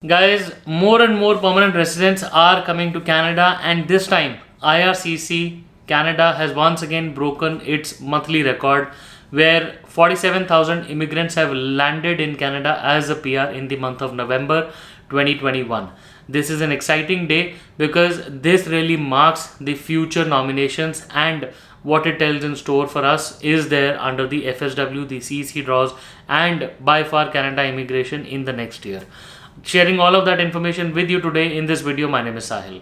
Guys, more and more permanent residents are coming to Canada, and this time IRCC Canada has once again broken its monthly record where 47,000 immigrants have landed in Canada as a PR in the month of November 2021. This is an exciting day because this really marks the future nominations, and what it tells in store for us is there under the FSW, the CEC draws, and by far Canada immigration in the next year. Sharing all of that information with you today in this video. My name is Sahil.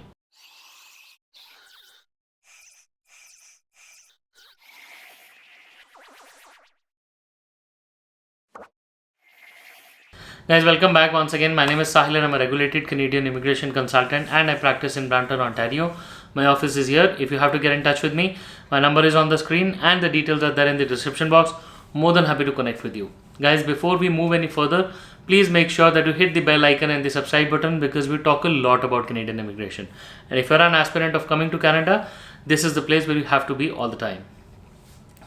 Guys, welcome back once again. My name is Sahil and I'm a regulated Canadian immigration consultant and I practice in Brampton, Ontario. My office is here. If you have to get in touch with me, my number is on the screen and the details are there in the description box. More than happy to connect with you. Guys, before we move any further, please make sure that you hit the bell icon and the subscribe button because we talk a lot about Canadian immigration. And if you're an aspirant of coming to Canada, this is the place where you have to be all the time.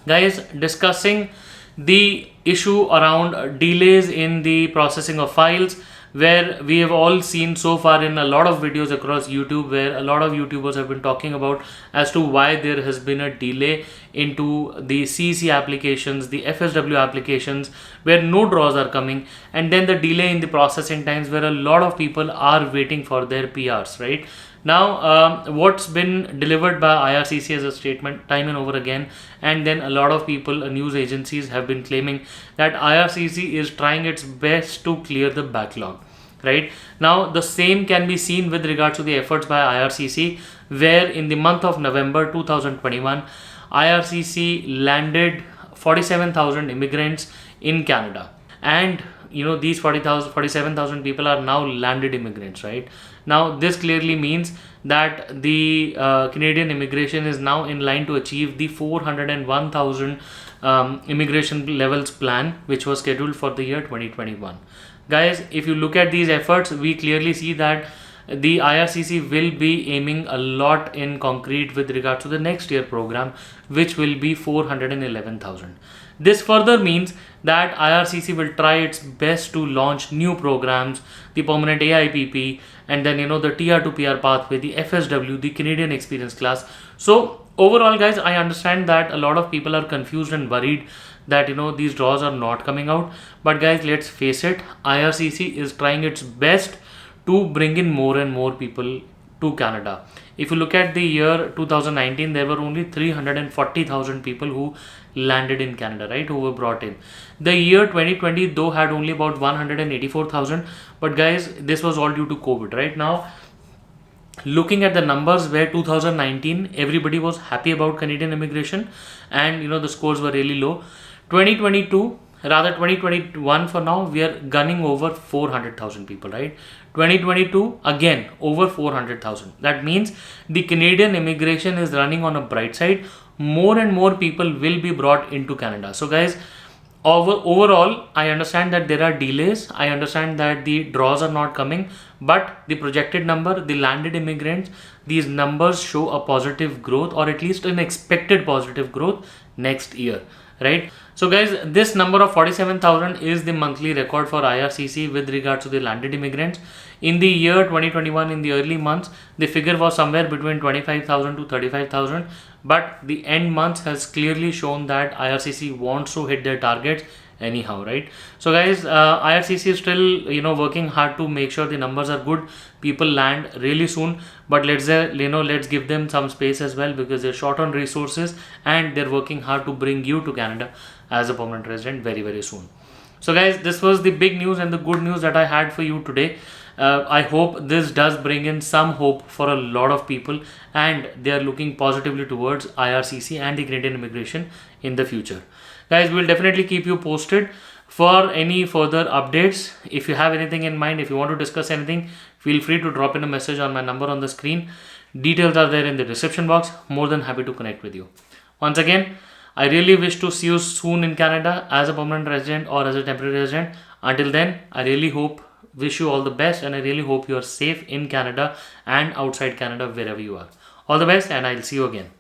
Guys, discussing the issue around delays in the processing of files, where we have all seen so far in a lot of videos across YouTube, where a lot of YouTubers have been talking about as to why there has been a delay into the CEC applications, the FSW applications, where no draws are coming, and then the delay in the processing times where a lot of people are waiting for their PRs, right? Now, what's been delivered by IRCC as a statement time and over again, and then a lot of people, news agencies have been claiming that IRCC is trying its best to clear the backlog. Right now, the same can be seen with regards to the efforts by IRCC, where in the month of November 2021, IRCC landed 47,000 immigrants in Canada, and these 47,000 people are now landed immigrants. Right now, this clearly means that the Canadian immigration is now in line to achieve the 401,000 immigration levels plan, which was scheduled for the year 2021. Guys, if you look at these efforts, we clearly see that the IRCC will be aiming a lot in concrete with regard to the next year program, which will be 411,000. This further means that IRCC will try its best to launch new programs, the permanent AIPP, and then the TR to PR pathway, the FSW, the Canadian Experience Class. So overall, guys, I understand that a lot of people are confused and worried that these draws are not coming out. But guys, let's face it, IRCC is trying its best to bring in more and more people to Canada. If you look at the year 2019, there were only 340,000 people who landed in Canada, right, who were brought in. The year 2020 though had only about 184,000, but guys, this was all due to COVID. Right now, looking at the numbers, where 2019 everybody was happy about Canadian immigration and the scores were really low. 2021 for now, we are gunning over 400,000 people, right? 2022 again over 400,000. That means the Canadian immigration is running on a bright side. More and more people will be brought into Canada. So guys, overall, I understand that there are delays. I understand that the draws are not coming, but the projected number, the landed immigrants, these numbers show a positive growth, or at least an expected positive growth next year, right? So guys, this number of 47,000 is the monthly record for IRCC with regards to the landed immigrants. In the year 2021, in the early months, the figure was somewhere between 25,000 to 35,000, but the end months has clearly shown that IRCC wants to hit their targets anyhow, right? So guys, IRCC is still working hard to make sure the numbers are good, people land really soon, but let's give them some space as well, because they're short on resources and they're working hard to bring you to Canada as a permanent resident very, very soon. So guys, this was the big news and the good news that I had for you today. I hope this does bring in some hope for a lot of people, and they are looking positively towards IRCC and the Canadian immigration in the future. Guys, we'll definitely keep you posted for any further updates. If you have anything in mind, if you want to discuss anything, feel free to drop in a message on my number on the screen. Details are there in the description box. More than happy to connect with you. Once again, I really wish to see you soon in Canada as a permanent resident or as a temporary resident. Until then, I really wish you all the best, and I really hope you are safe in Canada and outside Canada, wherever you are. All the best, and I'll see you again.